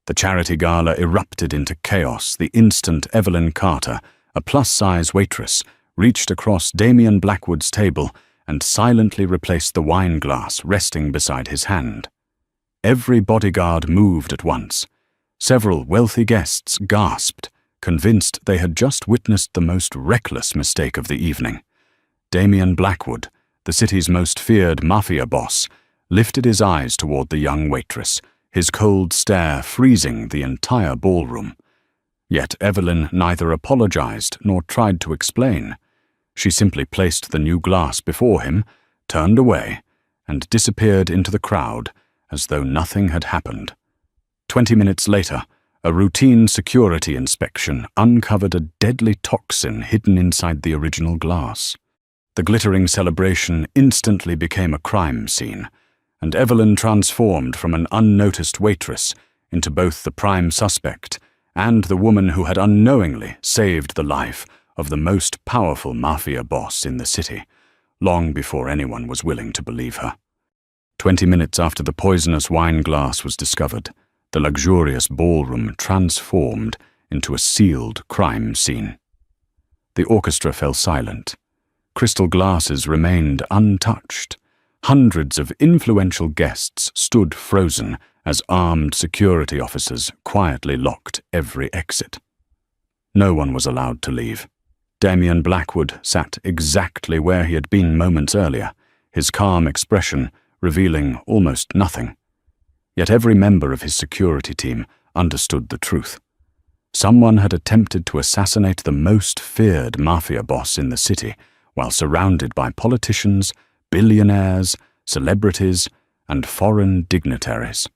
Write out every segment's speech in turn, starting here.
The charity gala erupted into chaos the instant Evelyn Carter, a plus-size waitress, reached across Damian Blackwood's table and silently replaced the wine glass resting beside his hand. Every bodyguard moved at once. Several wealthy guests gasped, convinced they had just witnessed the most reckless mistake of the evening. Damian Blackwood, the city's most feared mafia boss, lifted his eyes toward the young waitress, his cold stare freezing the entire ballroom. Yet Evelyn neither apologized nor tried to explain. She simply placed the new glass before him, turned away, and disappeared into the crowd as though nothing had happened. 20 minutes later, a routine security inspection uncovered a deadly toxin hidden inside the original glass. The glittering celebration instantly became a crime scene, and Evelyn transformed from an unnoticed waitress into both the prime suspect and the woman who had unknowingly saved the life of the most powerful mafia boss in the city, long before anyone was willing to believe her. 20 minutes after the poisonous wine glass was discovered, the luxurious ballroom transformed into a sealed crime scene. The orchestra fell silent. Crystal glasses remained untouched. Hundreds of influential guests stood frozen as armed security officers quietly locked every exit. No one was allowed to leave. Damian Blackwood sat exactly where he had been moments earlier, his calm expression revealing almost nothing. Yet every member of his security team understood the truth. Someone had attempted to assassinate the most feared mafia boss in the city while surrounded by politicians, billionaires, celebrities, and foreign dignitaries.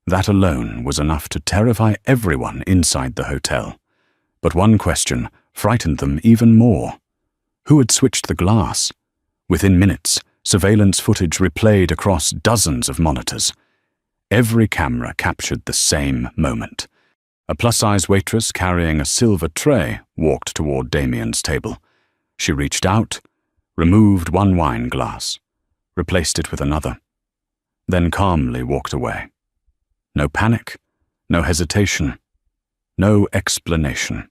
That alone was enough to terrify everyone inside the hotel. But one question frightened them even more. Who had switched the glass? Within minutes, surveillance footage replayed across dozens of monitors. Every camera captured the same moment. A plus-size waitress carrying a silver tray walked toward Damian's table. She reached out, removed one wine glass, replaced it with another, then calmly walked away. No panic, no hesitation, no explanation.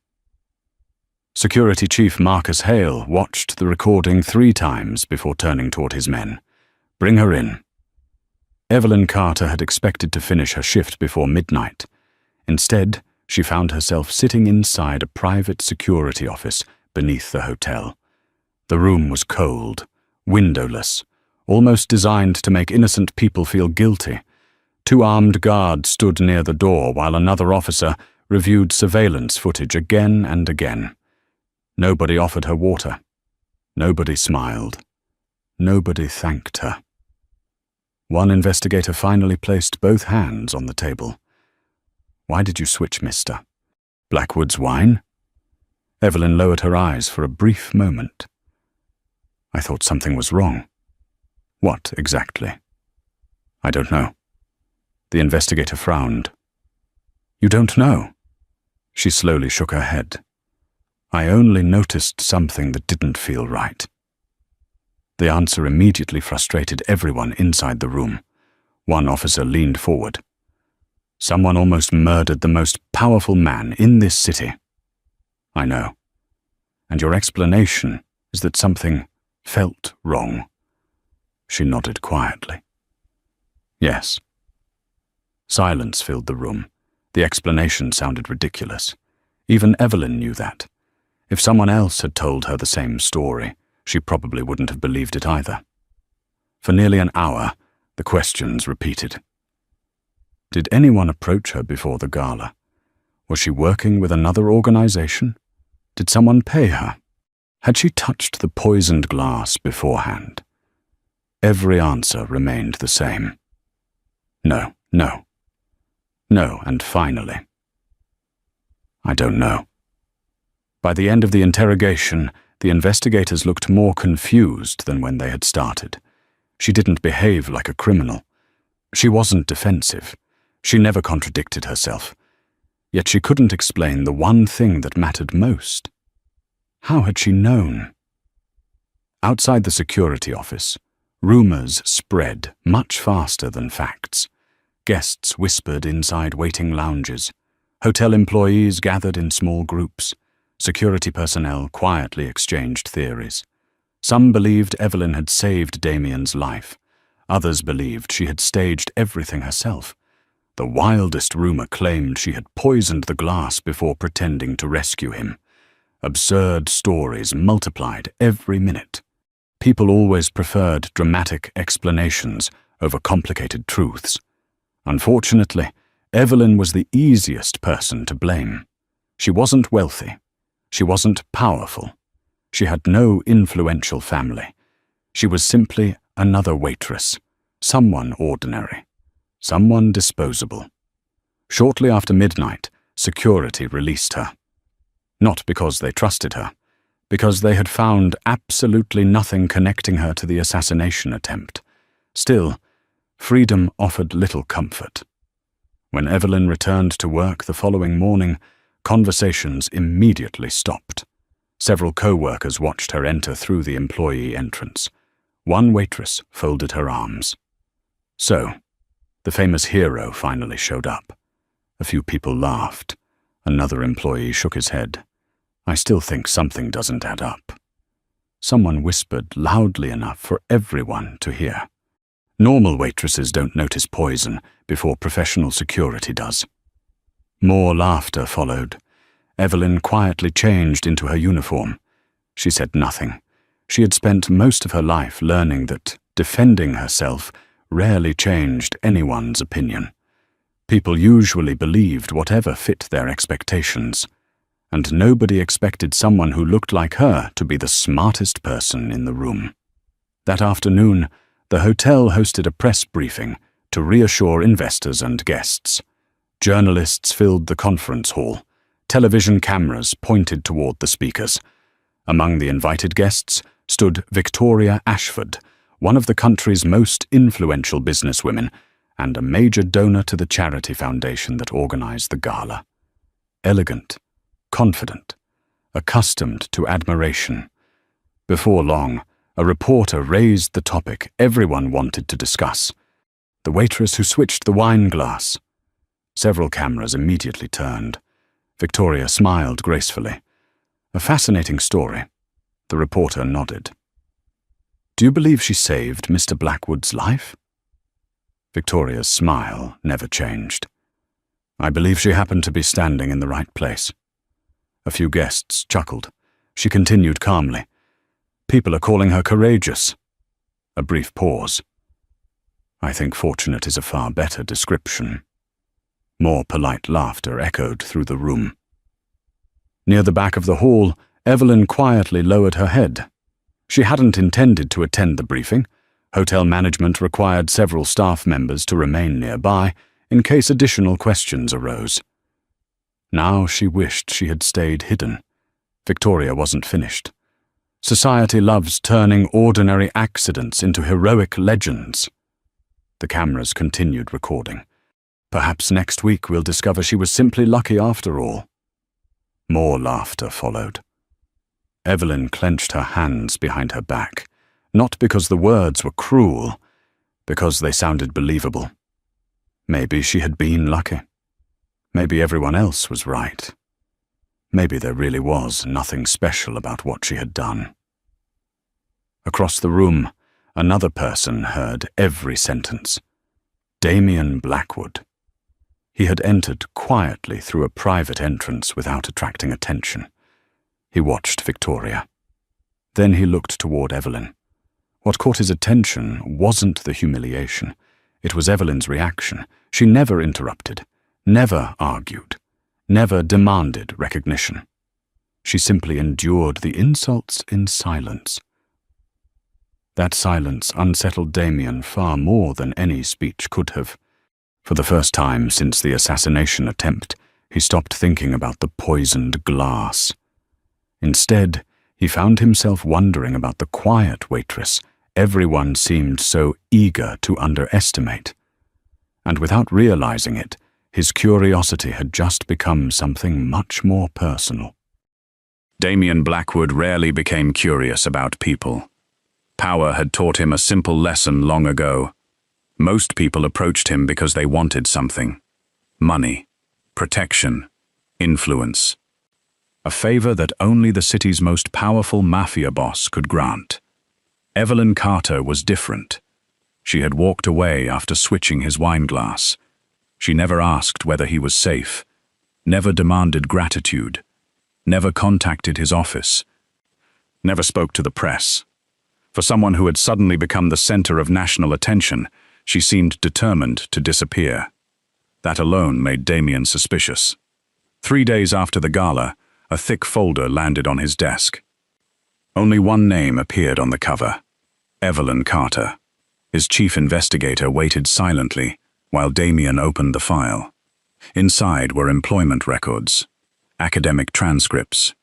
Security Chief Marcus Hale watched the recording 3 times before turning toward his men. "Bring her in." Evelyn Carter had expected to finish her shift before midnight. Instead, she found herself sitting inside a private security office beneath the hotel. The room was cold, windowless, almost designed to make innocent people feel guilty. 2 armed guards stood near the door while another officer reviewed surveillance footage again and again. Nobody offered her water. Nobody smiled. Nobody thanked her. One investigator finally placed both hands on the table. "Why did you switch, mister? Blackwood's wine?" Evelyn lowered her eyes for a brief moment. "I thought something was wrong." "What, exactly?" "I don't know." The investigator frowned. "You don't know?" She slowly shook her head. "I only noticed something that didn't feel right." The answer immediately frustrated everyone inside the room. One officer leaned forward. "Someone almost murdered the most powerful man in this city." "I know. And your explanation is that something felt wrong." She nodded quietly. "Yes." Silence filled the room. The explanation sounded ridiculous. Even Evelyn knew that. If someone else had told her the same story, she probably wouldn't have believed it either. For nearly an hour, the questions repeated. Did anyone approach her before the gala? Was she working with another organization? Did someone pay her? Had she touched the poisoned glass beforehand? Every answer remained the same. No, no, no, and finally, "I don't know." By the end of the interrogation, the investigators looked more confused than when they had started. She didn't behave like a criminal. She wasn't defensive. She never contradicted herself. Yet she couldn't explain the one thing that mattered most. How had she known? Outside the security office, rumors spread much faster than facts. Guests whispered inside waiting lounges. Hotel employees gathered in small groups. Security personnel quietly exchanged theories. Some believed Evelyn had saved Damien's life. Others believed she had staged everything herself. The wildest rumor claimed she had poisoned the glass before pretending to rescue him. Absurd stories multiplied every minute. People always preferred dramatic explanations over complicated truths. Unfortunately, Evelyn was the easiest person to blame. She wasn't wealthy. She wasn't powerful. She had no influential family. She was simply another waitress, someone ordinary, someone disposable. Shortly after midnight, security released her. Not because they trusted her, because they had found absolutely nothing connecting her to the assassination attempt. Still, freedom offered little comfort. When Evelyn returned to work the following morning, conversations immediately stopped. Several co-workers watched her enter through the employee entrance. One waitress folded her arms. So, the famous hero finally showed up. A few people laughed. Another employee shook his head. I still think something doesn't add up. Someone whispered loudly enough for everyone to hear. Normal waitresses don't notice poison before professional security does. More laughter followed. Evelyn quietly changed into her uniform. She said nothing. She had spent most of her life learning that defending herself rarely changed anyone's opinion. People usually believed whatever fit their expectations, and nobody expected someone who looked like her to be the smartest person in the room. That afternoon, the hotel hosted a press briefing to reassure investors and guests. Journalists filled the conference hall. Television cameras pointed toward the speakers. Among the invited guests stood Victoria Ashford, one of the country's most influential businesswomen, and a major donor to the charity foundation that organized the gala. Elegant, confident, accustomed to admiration. Before long, a reporter raised the topic everyone wanted to discuss: the waitress who switched the wine glass. Several cameras immediately turned. Victoria smiled gracefully. A fascinating story. The reporter nodded. Do you believe she saved Mr. Blackwood's life? Victoria's smile never changed. I believe she happened to be standing in the right place. A few guests chuckled. She continued calmly. People are calling her courageous. A brief pause. I think fortunate is a far better description. More polite laughter echoed through the room. Near the back of the hall, Evelyn quietly lowered her head. She hadn't intended to attend the briefing. Hotel management required several staff members to remain nearby in case additional questions arose. Now she wished she had stayed hidden. Victoria wasn't finished. Society loves turning ordinary accidents into heroic legends. The cameras continued recording. Perhaps next week we'll discover she was simply lucky after all. More laughter followed. Evelyn clenched her hands behind her back, not because the words were cruel, because they sounded believable. Maybe she had been lucky. Maybe everyone else was right. Maybe there really was nothing special about what she had done. Across the room, another person heard every sentence. Damien Blackwood. He had entered quietly through a private entrance without attracting attention. He watched Victoria. Then he looked toward Evelyn. What caught his attention wasn't the humiliation. It was Evelyn's reaction. She never interrupted, never argued, never demanded recognition. She simply endured the insults in silence. That silence unsettled Damien far more than any speech could have. For the first time since the assassination attempt, he stopped thinking about the poisoned glass. Instead, he found himself wondering about the quiet waitress everyone seemed so eager to underestimate. And without realizing it, his curiosity had just become something much more personal. Damien Blackwood rarely became curious about people. Power had taught him a simple lesson long ago. Most people approached him because they wanted something: money, protection, influence. A favor that only the city's most powerful mafia boss could grant. Evelyn Carter was different. She had walked away after switching his wine glass. She never asked whether he was safe, never demanded gratitude, never contacted his office, never spoke to the press. For someone who had suddenly become the center of national attention, she seemed determined to disappear. That alone made Damien suspicious. 3 days after the gala, a thick folder landed on his desk. Only one name appeared on the cover: Evelyn Carter. His chief investigator waited silently while Damien opened the file. Inside were employment records, academic transcripts,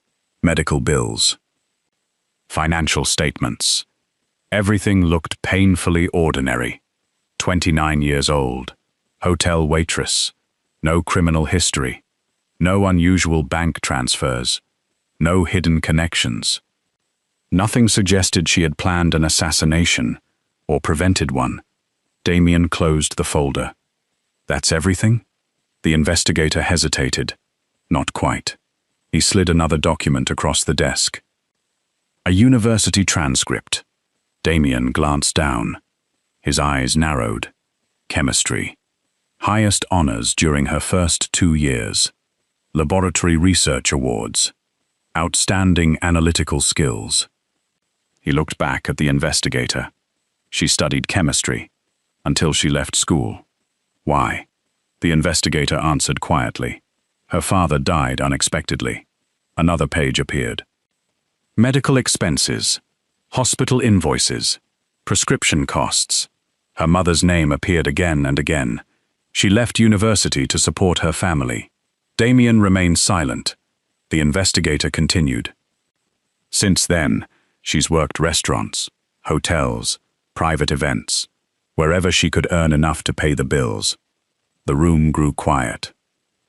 medical bills, financial statements. Everything looked painfully ordinary. 29 years old, hotel waitress, no criminal history, no unusual bank transfers, no hidden connections. Nothing suggested she had planned an assassination or prevented one. Damien closed the folder. That's everything? The investigator hesitated. Not quite. He slid another document across the desk. A university transcript. Damien glanced down. His eyes narrowed. Chemistry. Highest honors during her first 2 years. Laboratory research awards. Outstanding analytical skills. He looked back at the investigator. She studied chemistry until she left school. Why? The investigator answered quietly. Her father died unexpectedly. Another page appeared. Medical expenses, hospital invoices, prescription costs. Her mother's name appeared again and again. She left university to support her family. Damien remained silent. The investigator continued. Since then, she's worked restaurants, hotels, private events, wherever she could earn enough to pay the bills. The room grew quiet.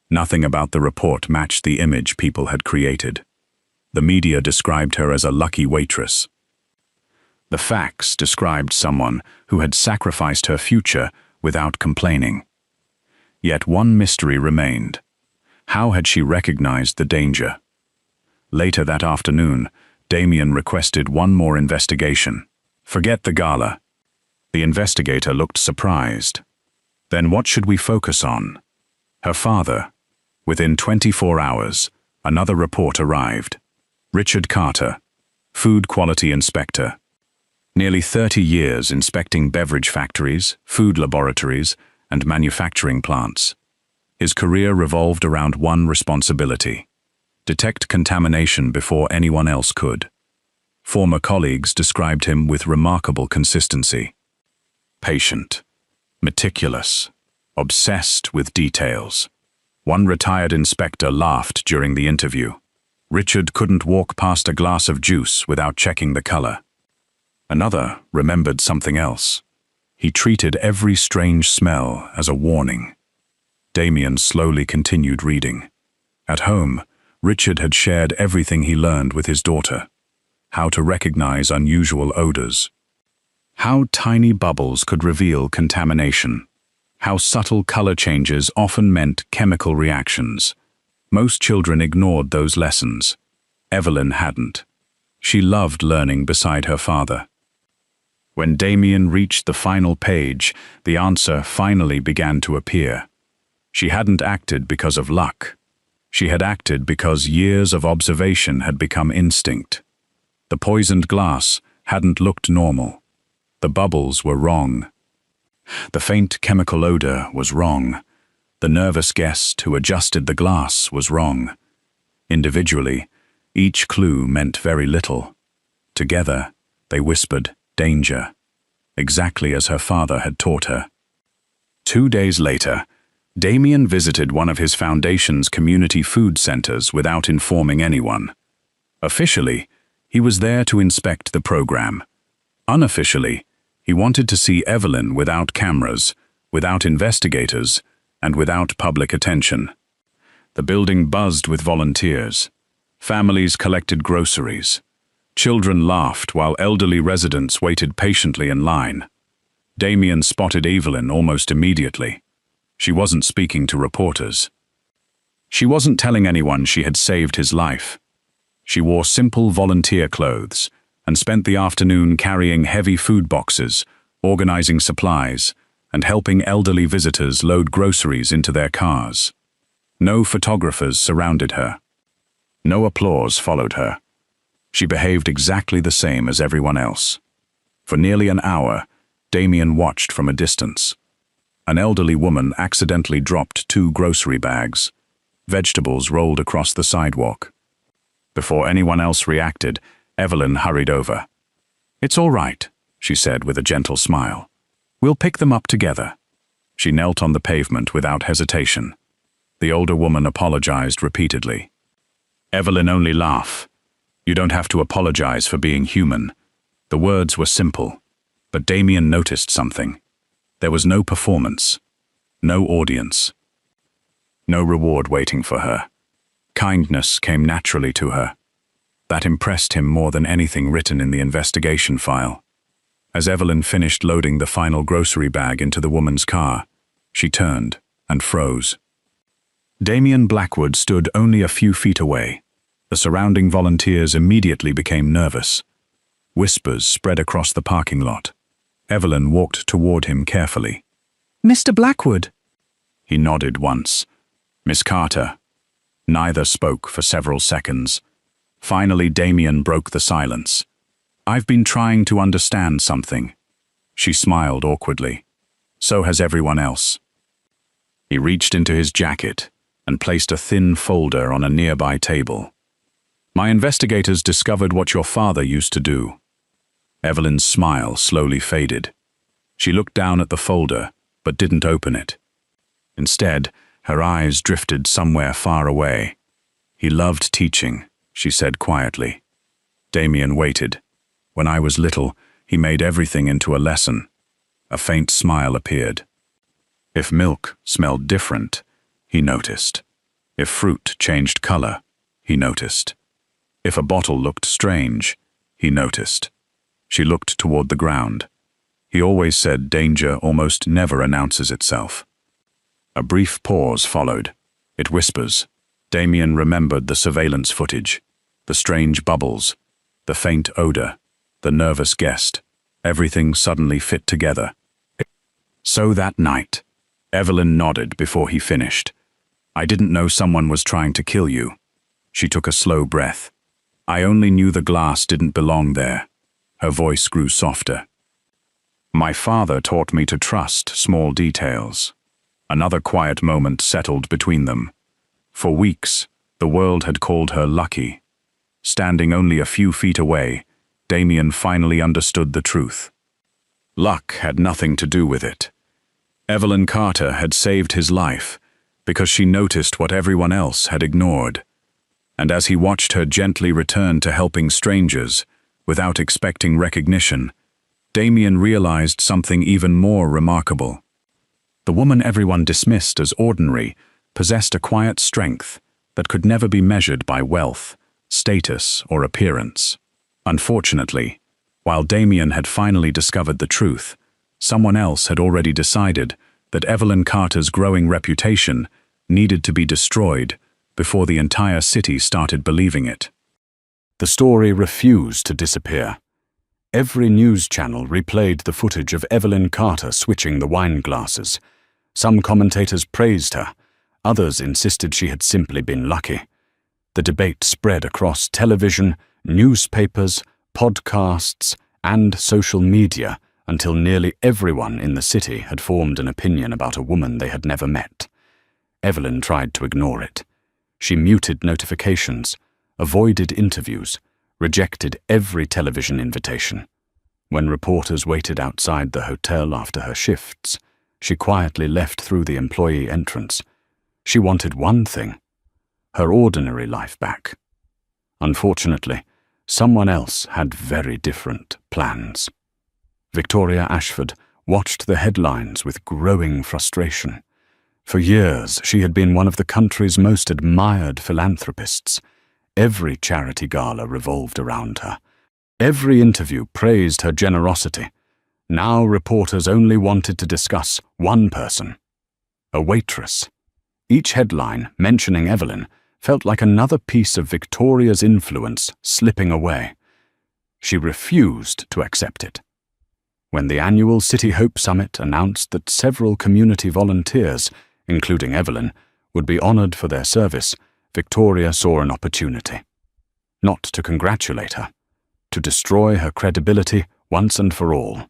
Nothing about the report matched the image people had created. The media described her as a lucky waitress. The facts described someone who had sacrificed her future without complaining. Yet one mystery remained. How had she recognized the danger? Later that afternoon, Damien requested one more investigation. Forget the gala. The investigator looked surprised. Then what should we focus on? Her father. Within 24 hours, another report arrived. Richard Carter, food quality inspector. Nearly 30 years inspecting beverage factories, food laboratories, and manufacturing plants. His career revolved around one responsibility: detect contamination before anyone else could. Former colleagues described him with remarkable consistency. Patient, meticulous, obsessed with details. One retired inspector laughed during the interview. Richard couldn't walk past a glass of juice without checking the color. Another remembered something else. He treated every strange smell as a warning. Damien slowly continued reading. At home, Richard had shared everything he learned with his daughter. How to recognize unusual odors. How tiny bubbles could reveal contamination. How subtle color changes often meant chemical reactions. Most children ignored those lessons. Evelyn hadn't. She loved learning beside her father. When Damien reached the final page, the answer finally began to appear. She hadn't acted because of luck. She had acted because years of observation had become instinct. The poisoned glass hadn't looked normal. The bubbles were wrong. The faint chemical odor was wrong. The nervous guest who adjusted the glass was wrong. Individually, each clue meant very little. Together, they whispered danger, exactly as her father had taught her. 2 days later, Damien visited one of his foundation's community food centers without informing anyone. Officially, he was there to inspect the program. Unofficially, he wanted to see Evelyn without cameras, without investigators, and without public attention. The building buzzed with volunteers. Families collected groceries. Children laughed while elderly residents waited patiently in line. Damien spotted Evelyn almost immediately. She wasn't speaking to reporters. She wasn't telling anyone she had saved his life. She wore simple volunteer clothes and spent the afternoon carrying heavy food boxes, organizing supplies, and helping elderly visitors load groceries into their cars. No photographers surrounded her. No applause followed her. She behaved exactly the same as everyone else. For nearly an hour, Damien watched from a distance. An elderly woman accidentally dropped 2 grocery bags. Vegetables rolled across the sidewalk. Before anyone else reacted, Evelyn hurried over. "It's all right," she said with a gentle smile. "We'll pick them up together." She knelt on the pavement without hesitation. The older woman apologized repeatedly. Evelyn only laughed. "You don't have to apologize for being human." The words were simple, but Damien noticed something. There was no performance, no audience, no reward waiting for her. Kindness came naturally to her. That impressed him more than anything written in the investigation file. As Evelyn finished loading the final grocery bag into the woman's car, she turned and froze. Damien Blackwood stood only a few feet away. The surrounding volunteers immediately became nervous. Whispers spread across the parking lot. Evelyn walked toward him carefully. "Mr. Blackwood." He nodded once. "Miss Carter." Neither spoke for several seconds. Finally, Damien broke the silence. "I've been trying to understand something." She smiled awkwardly. "So has everyone else." He reached into his jacket and placed a thin folder on a nearby table. "My investigators discovered what your father used to do." Evelyn's smile slowly faded. She looked down at the folder, but didn't open it. Instead, her eyes drifted somewhere far away. "He loved teaching," she said quietly. Damien waited. "When I was little, he made everything into a lesson." A faint smile appeared. If milk smelled different, he noticed. If fruit changed color, he noticed. If a bottle looked strange, he noticed. She looked toward the ground. He always said danger almost never announces itself. A brief pause followed. It whispers. Damien remembered the surveillance footage, the strange bubbles, the faint odor, the nervous guest. Everything suddenly fit together. "So that night," Evelyn nodded before he finished. "I didn't know someone was trying to kill you." She took a slow breath. "I only knew the glass didn't belong there." Her voice grew softer. "My father taught me to trust small details." Another quiet moment settled between them. For weeks, the world had called her lucky. Standing only a few feet away, Damien finally understood the truth. Luck had nothing to do with it. Evelyn Carter had saved his life because she noticed what everyone else had ignored. And as he watched her gently return to helping strangers, without expecting recognition, Damien realized something even more remarkable. The woman everyone dismissed as ordinary possessed a quiet strength that could never be measured by wealth, status, or appearance. Unfortunately, while Damien had finally discovered the truth, someone else had already decided that Evelyn Carter's growing reputation needed to be destroyed before the entire city started believing it. The story refused to disappear. Every news channel replayed the footage of Evelyn Carter switching the wine glasses. Some commentators praised her, others insisted she had simply been lucky. The debate spread across television, newspapers, podcasts, and social media until nearly everyone in the city had formed an opinion about a woman they had never met. Evelyn tried to ignore it. She muted notifications, avoided interviews, rejected every television invitation. When reporters waited outside the hotel after her shifts, she quietly left through the employee entrance. She wanted one thing: her ordinary life back. Unfortunately, someone else had very different plans. Victoria Ashford watched the headlines with growing frustration. For years, she had been one of the country's most admired philanthropists. Every charity gala revolved around her. Every interview praised her generosity. Now reporters only wanted to discuss one person, a waitress. Each headline mentioning Evelyn felt like another piece of Victoria's influence slipping away. She refused to accept it. When the annual City Hope Summit announced that several community volunteers, including Evelyn, would be honored for their service, Victoria saw an opportunity. Not to congratulate her, to destroy her credibility once and for all.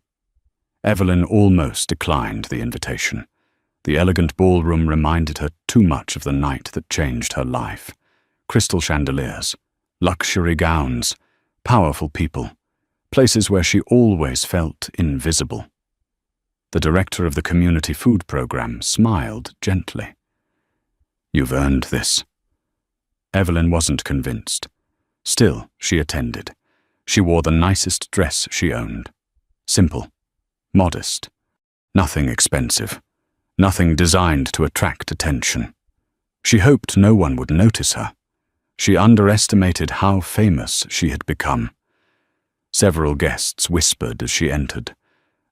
Evelyn almost declined the invitation. The elegant ballroom reminded her too much of the night that changed her life. Crystal chandeliers, luxury gowns, powerful people, places where she always felt invisible. The director of the community food program smiled gently. "You've earned this." Evelyn wasn't convinced. Still, she attended. She wore the nicest dress she owned. Simple, modest, nothing expensive, nothing designed to attract attention. She hoped no one would notice her. She underestimated how famous she had become. Several guests whispered as she entered.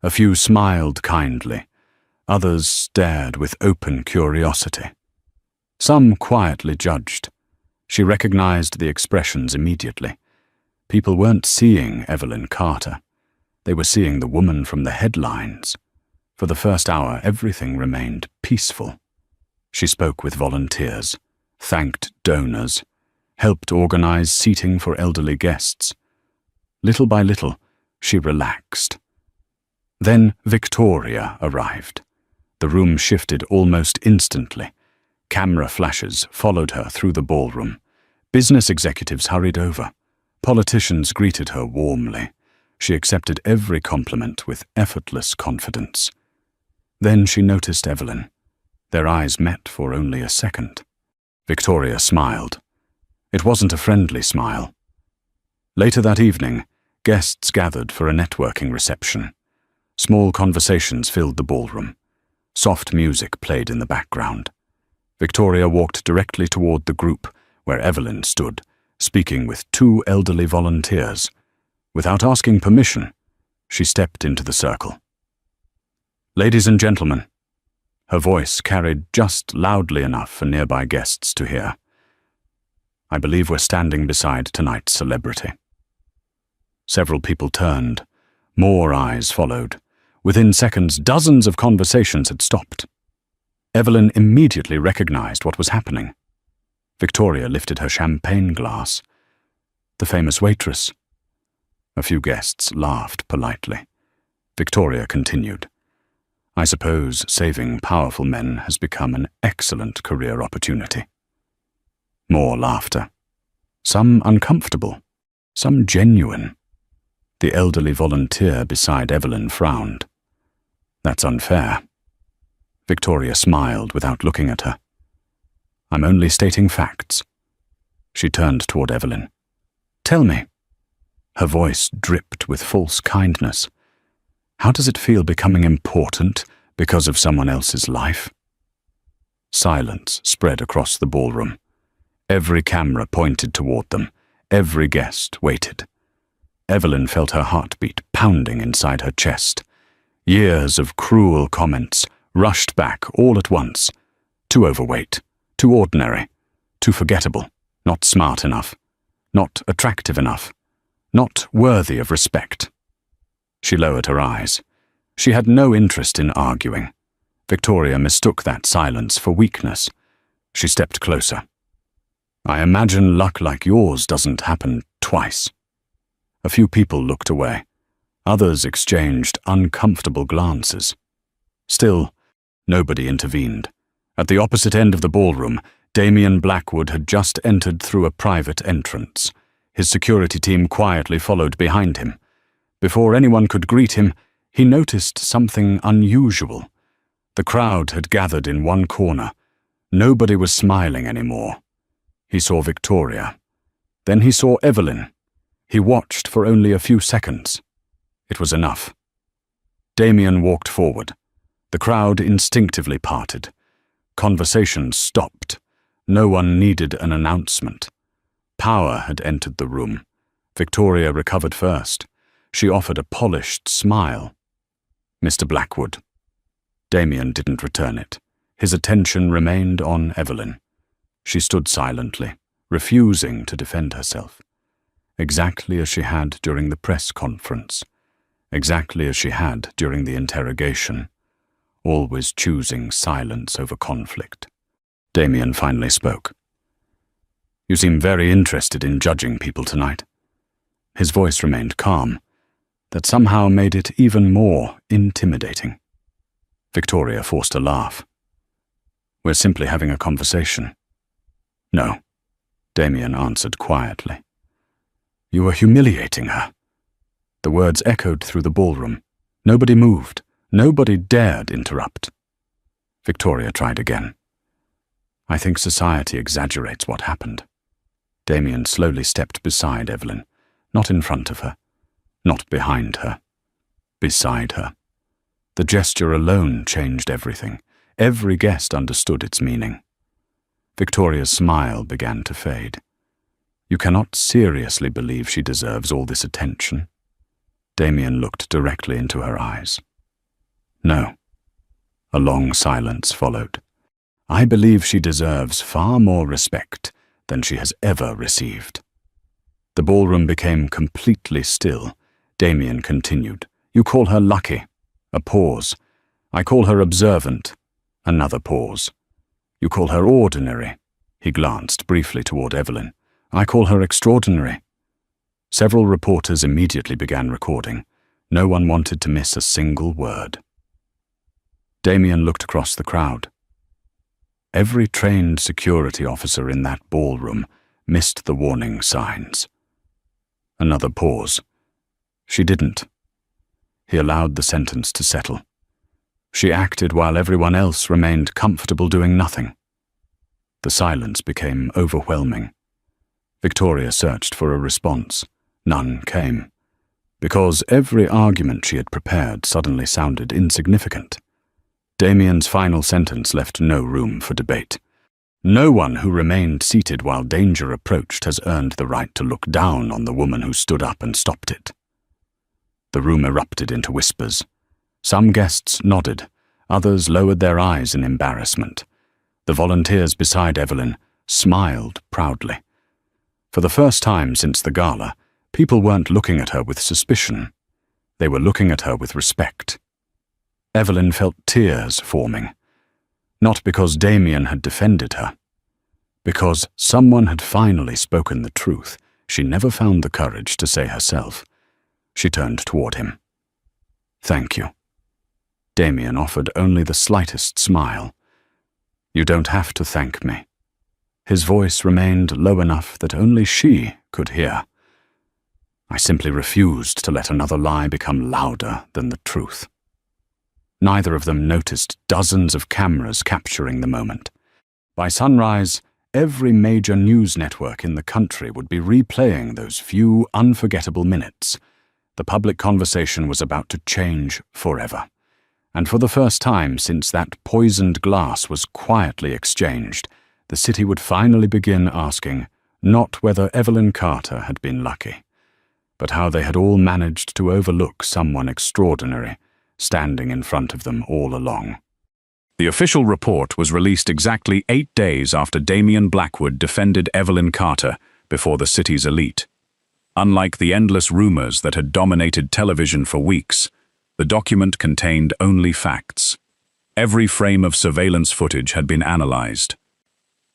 A few smiled kindly. Others stared with open curiosity. Some quietly judged. She recognized the expressions immediately. People weren't seeing Evelyn Carter. They were seeing the woman from the headlines. For the first hour, everything remained peaceful. She spoke with volunteers, thanked donors, helped organize seating for elderly guests. Little by little, she relaxed. Then Victoria arrived. The room shifted almost instantly. Camera flashes followed her through the ballroom. Business executives hurried over. Politicians greeted her warmly. She accepted every compliment with effortless confidence. Then she noticed Evelyn. Their eyes met for only a second. Victoria smiled. It wasn't a friendly smile. Later that evening, guests gathered for a networking reception. Small conversations filled the ballroom. Soft music played in the background. Victoria walked directly toward the group where Evelyn stood, speaking with two elderly volunteers. Without asking permission, she stepped into the circle. "Ladies and gentlemen," her voice carried just loudly enough for nearby guests to hear, "I believe we're standing beside tonight's celebrity." Several people turned. More eyes followed. Within seconds, dozens of conversations had stopped. Evelyn immediately recognized what was happening. Victoria lifted her champagne glass. The famous waitress. A few guests laughed politely. Victoria continued, "I suppose saving powerful men has become an excellent career opportunity." More laughter. Some uncomfortable, some genuine. The elderly volunteer beside Evelyn frowned. "That's unfair." Victoria smiled without looking at her. "I'm only stating facts." She turned toward Evelyn. "Tell me." Her voice dripped with false kindness. "How does it feel becoming important because of someone else's life?" Silence spread across the ballroom. Every camera pointed toward them. Every guest waited. Evelyn felt her heartbeat pounding inside her chest. Years of cruel comments rushed back all at once. Too overweight, too ordinary, too forgettable, not smart enough, not attractive enough, not worthy of respect. She lowered her eyes. She had no interest in arguing. Victoria mistook that silence for weakness. She stepped closer. "I imagine luck like yours doesn't happen twice." A few people looked away. Others exchanged uncomfortable glances. Still, nobody intervened. At the opposite end of the ballroom, Damian Blackwood had just entered through a private entrance. His security team quietly followed behind him. Before anyone could greet him, he noticed something unusual. The crowd had gathered in one corner. Nobody was smiling anymore. He saw Victoria. Then he saw Evelyn. He watched for only a few seconds. It was enough. Damian walked forward. The crowd instinctively parted. Conversations stopped. No one needed an announcement. Power had entered the room. Victoria recovered first. She offered a polished smile. Mr. Blackwood. Damien didn't return it. His attention remained on Evelyn. She stood silently, refusing to defend herself. Exactly as she had during the press conference. Exactly as she had during the interrogation. Always choosing silence over conflict. Damien finally spoke. "You seem very interested in judging people tonight." His voice remained calm. That somehow made it even more intimidating. Victoria forced a laugh. "We're simply having a conversation." "No," Damien answered quietly. "You were humiliating her." The words echoed through the ballroom. Nobody moved. Nobody dared interrupt. Victoria tried again. "I think society exaggerates what happened." Damien slowly stepped beside Evelyn, not in front of her, not behind her, beside her. The gesture alone changed everything. Every guest understood its meaning. Victoria's smile began to fade. "You cannot seriously believe she deserves all this attention?" Damien looked directly into her eyes. "No." A long silence followed. "I believe she deserves far more respect than she has ever received." The ballroom became completely still. Damien continued. "You call her lucky." A pause. "I call her observant." Another pause. "You call her ordinary." He glanced briefly toward Evelyn. "I call her extraordinary." Several reporters immediately began recording. No one wanted to miss a single word. Damien looked across the crowd. Every trained security officer in that ballroom missed the warning signs. Another pause. She didn't. He allowed the sentence to settle. She acted while everyone else remained comfortable doing nothing. The silence became overwhelming. Victoria searched for a response. None came. Because every argument she had prepared suddenly sounded insignificant. Damien's final sentence left no room for debate. "No one who remained seated while danger approached has earned the right to look down on the woman who stood up and stopped it." The room erupted into whispers. Some guests nodded, others lowered their eyes in embarrassment. The volunteers beside Evelyn smiled proudly. For the first time since the gala, people weren't looking at her with suspicion. They were looking at her with respect. Evelyn felt tears forming. Not because Damien had defended her. Because someone had finally spoken the truth she never found the courage to say herself. She turned toward him. "Thank you." Damien offered only the slightest smile. "You don't have to thank me." His voice remained low enough that only she could hear. "I simply refused to let another lie become louder than the truth." Neither of them noticed dozens of cameras capturing the moment. By sunrise, every major news network in the country would be replaying those few unforgettable minutes. The public conversation was about to change forever. And for the first time since that poisoned glass was quietly exchanged, the city would finally begin asking not whether Evelyn Carter had been lucky, but how they had all managed to overlook someone extraordinary standing in front of them all along. The official report was released exactly 8 days after Damien Blackwood defended Evelyn Carter before the city's elite. Unlike the endless rumors that had dominated television for weeks, the document contained only facts. Every frame of surveillance footage had been analyzed.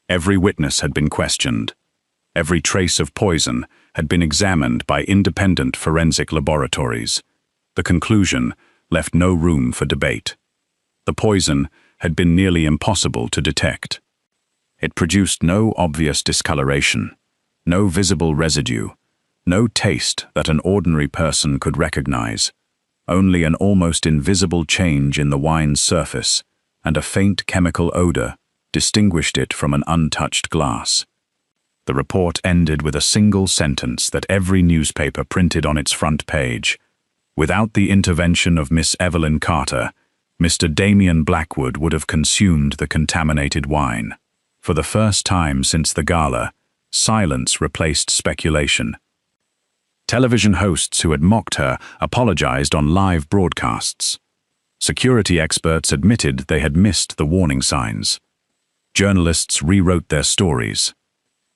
Every witness had been questioned. Every trace of poison had been examined by independent forensic laboratories. The conclusion left no room for debate. The poison had been nearly impossible to detect. It produced no obvious discoloration, no visible residue, no taste that an ordinary person could recognize, only an almost invisible change in the wine's surface, and a faint chemical odor distinguished it from an untouched glass. The report ended with a single sentence that every newspaper printed on its front page. Without the intervention of Miss Evelyn Carter, Mr. Damien Blackwood would have consumed the contaminated wine. For the first time since the gala, silence replaced speculation. Television hosts who had mocked her apologized on live broadcasts. Security experts admitted they had missed the warning signs. Journalists rewrote their stories.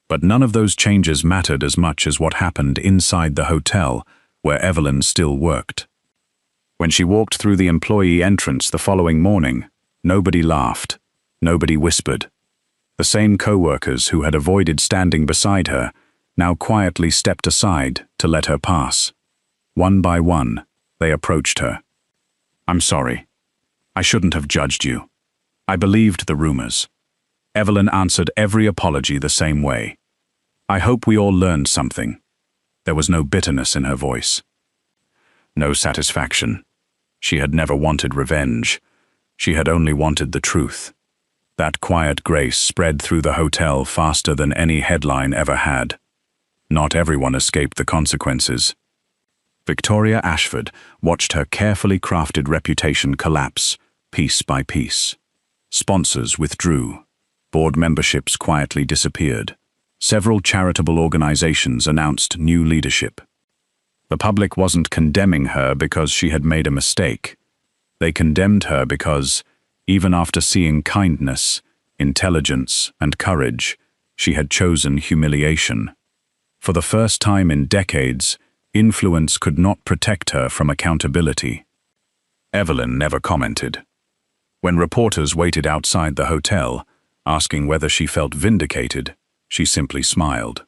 But none of those changes mattered as much as what happened inside the hotel where Evelyn still worked. When she walked through the employee entrance the following morning, nobody laughed, nobody whispered. The same co-workers who had avoided standing beside her now quietly stepped aside to let her pass. One by one, they approached her. "I'm sorry. I shouldn't have judged you. I believed the rumors." Evelyn answered every apology the same way. "I hope we all learned something." There was no bitterness in her voice. No satisfaction. She had never wanted revenge. She had only wanted the truth. That quiet grace spread through the hotel faster than any headline ever had. Not everyone escaped the consequences. Victoria Ashford watched her carefully crafted reputation collapse, piece by piece. Sponsors withdrew. Board memberships quietly disappeared. Several charitable organizations announced new leadership. The public wasn't condemning her because she had made a mistake. They condemned her because, even after seeing kindness, intelligence, and courage, she had chosen humiliation. For the first time in decades, influence could not protect her from accountability. Evelyn never commented. When reporters waited outside the hotel, asking whether she felt vindicated, she simply smiled.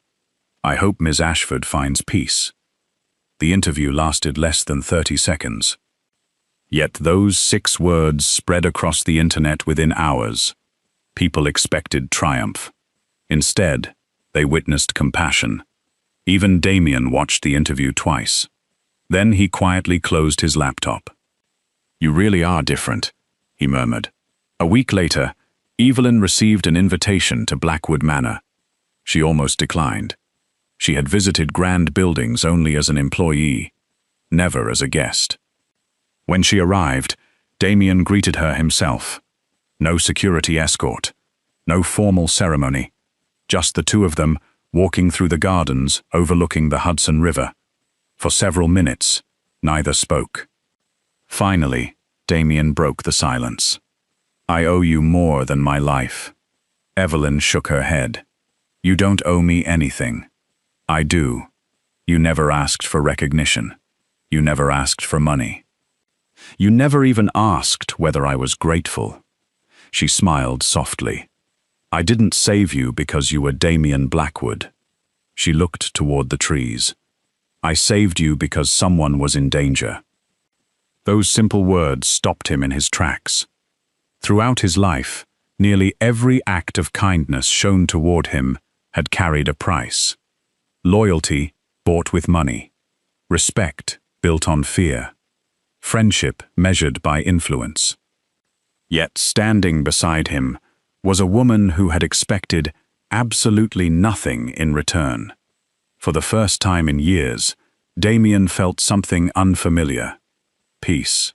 "I hope Ms. Ashford finds peace." The interview lasted less than 30 seconds. Yet those 6 words spread across the internet within hours. People expected triumph. Instead, they witnessed compassion. Even Damien watched the interview twice. Then he quietly closed his laptop. "You really are different," he murmured. A week later, Evelyn received an invitation to Blackwood Manor. She almost declined. She had visited grand buildings only as an employee, never as a guest. When she arrived, Damien greeted her himself. No security escort, no formal ceremony, just the two of them walking through the gardens overlooking the Hudson River. For several minutes, neither spoke. Finally, Damien broke the silence. "I owe you more than my life." Evelyn shook her head. "You don't owe me anything." "I do. You never asked for recognition. You never asked for money. You never even asked whether I was grateful." She smiled softly. "I didn't save you because you were Damien Blackwood." She looked toward the trees. "I saved you because someone was in danger." Those simple words stopped him in his tracks. Throughout his life, nearly every act of kindness shown toward him had carried a price. Loyalty bought with money. Respect built on fear. Friendship measured by influence. Yet standing beside him was a woman who had expected absolutely nothing in return. For the first time in years, Damien felt something unfamiliar. Peace.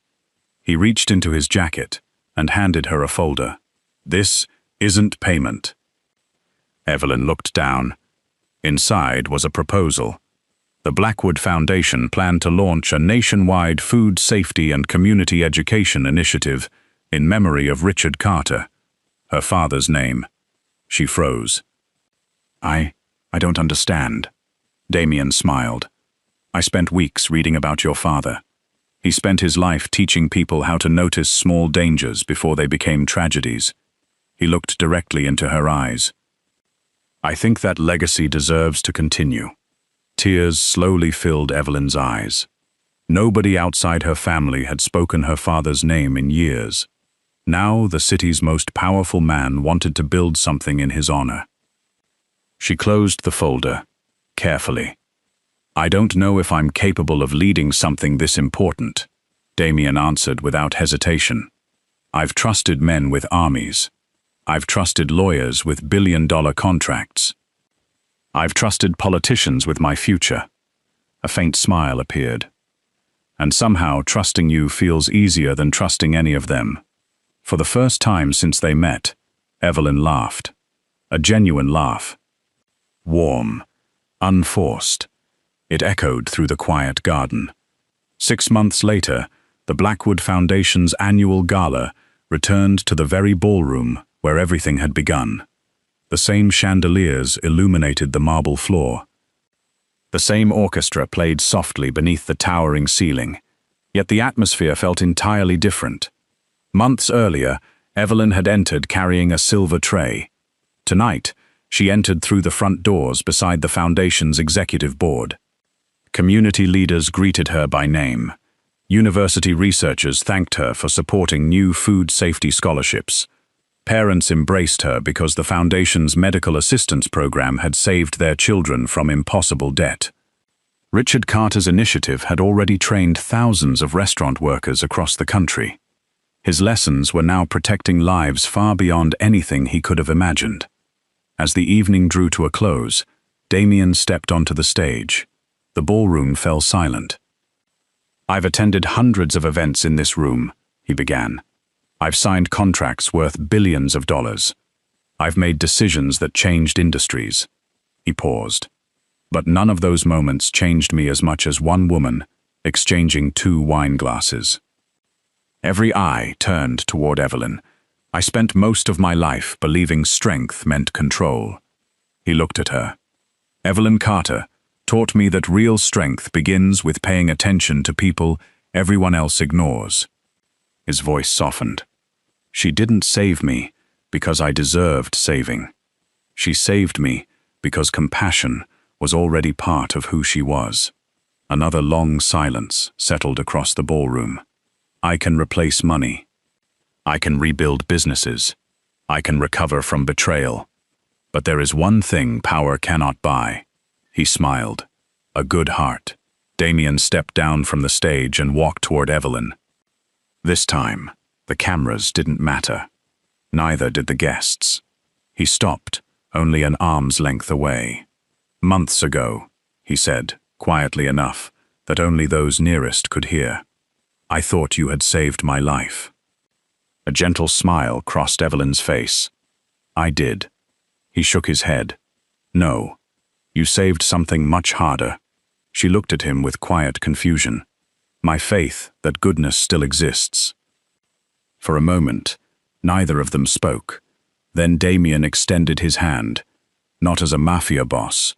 He reached into his jacket and handed her a folder. "This isn't payment." Evelyn looked down. Inside was a proposal. The Blackwood Foundation planned to launch a nationwide food safety and community education initiative in memory of Richard Carter, her father's name. She froze. I don't understand." Damien smiled. "I spent weeks reading about your father. He spent his life teaching people how to notice small dangers before they became tragedies." He looked directly into her eyes. "I think that legacy deserves to continue." Tears slowly filled Evelyn's eyes. Nobody outside her family had spoken her father's name in years. Now the city's most powerful man wanted to build something in his honor. She closed the folder, carefully. "I don't know if I'm capable of leading something this important," Damien answered without hesitation. "I've trusted men with armies. I've trusted lawyers with billion-dollar contracts. I've trusted politicians with my future." A faint smile appeared. "And somehow trusting you feels easier than trusting any of them." For the first time since they met, Evelyn laughed. A genuine laugh. Warm, unforced. It echoed through the quiet garden. 6 months later, The Blackwood Foundation's annual gala returned to the very ballroom where everything had begun. The same chandeliers illuminated the marble floor. The same orchestra played softly beneath the towering ceiling. Yet the atmosphere felt entirely different. Months earlier, Evelyn had entered carrying a silver tray. Tonight, she entered through the front doors beside the Foundation's executive board. Community leaders greeted her by name. University researchers thanked her for supporting new food safety scholarships. Parents embraced her because the Foundation's medical assistance program had saved their children from impossible debt. Richard Carter's initiative had already trained thousands of restaurant workers across the country. His lessons were now protecting lives far beyond anything he could have imagined. As the evening drew to a close, Damien stepped onto the stage. The ballroom fell silent. "I've attended hundreds of events in this room," he began. "I've signed contracts worth billions of dollars. I've made decisions that changed industries." He paused. "But none of those moments changed me as much as one woman exchanging 2 wine glasses." Every eye turned toward Evelyn. "I spent most of my life believing strength meant control." He looked at her. "Evelyn Carter taught me that real strength begins with paying attention to people everyone else ignores." His voice softened. "She didn't save me because I deserved saving. She saved me because compassion was already part of who she was." Another long silence settled across the ballroom. "I can replace money. I can rebuild businesses. I can recover from betrayal. But there is one thing power cannot buy." He smiled. "A good heart." Damien stepped down from the stage and walked toward Evelyn. This time, the cameras didn't matter. Neither did the guests. He stopped, only an arm's length away. "Months ago," he said, quietly enough that only those nearest could hear, "I thought you had saved my life." A gentle smile crossed Evelyn's face. "I did." He shook his head. "No, you saved something much harder." She looked at him with quiet confusion. "My faith that goodness still exists." For a moment, neither of them spoke. Then Damien extended his hand, not as a mafia boss,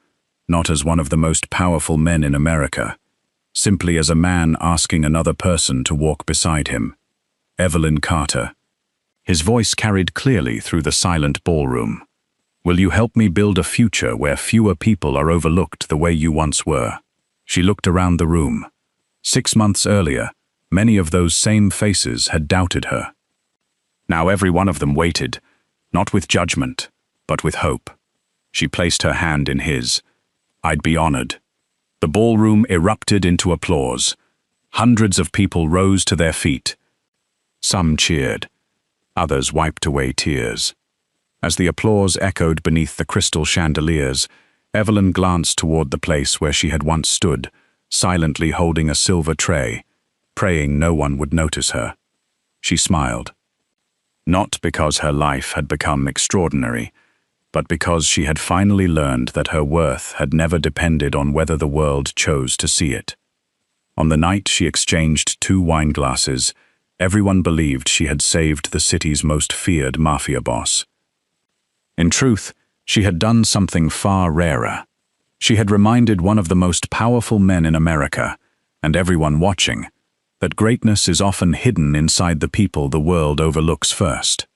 not as one of the most powerful men in America, simply as a man asking another person to walk beside him. "Evelyn Carter." His voice carried clearly through the silent ballroom. "Will you help me build a future where fewer people are overlooked the way you once were?" She looked around the room. 6 months earlier, many of those same faces had doubted her. Now every one of them waited, not with judgment, but with hope. She placed her hand in his. "I'd be honored." The ballroom erupted into applause. Hundreds of people rose to their feet. Some cheered. Others wiped away tears. As the applause echoed beneath the crystal chandeliers, Evelyn glanced toward the place where she had once stood, silently holding a silver tray, praying no one would notice her. She smiled. Not because her life had become extraordinary, but because she had finally learned that her worth had never depended on whether the world chose to see it. On the night she exchanged 2 wine glasses, everyone believed she had saved the city's most feared mafia boss. In truth, she had done something far rarer. She had reminded one of the most powerful men in America, and everyone watching, that greatness is often hidden inside the people the world overlooks first.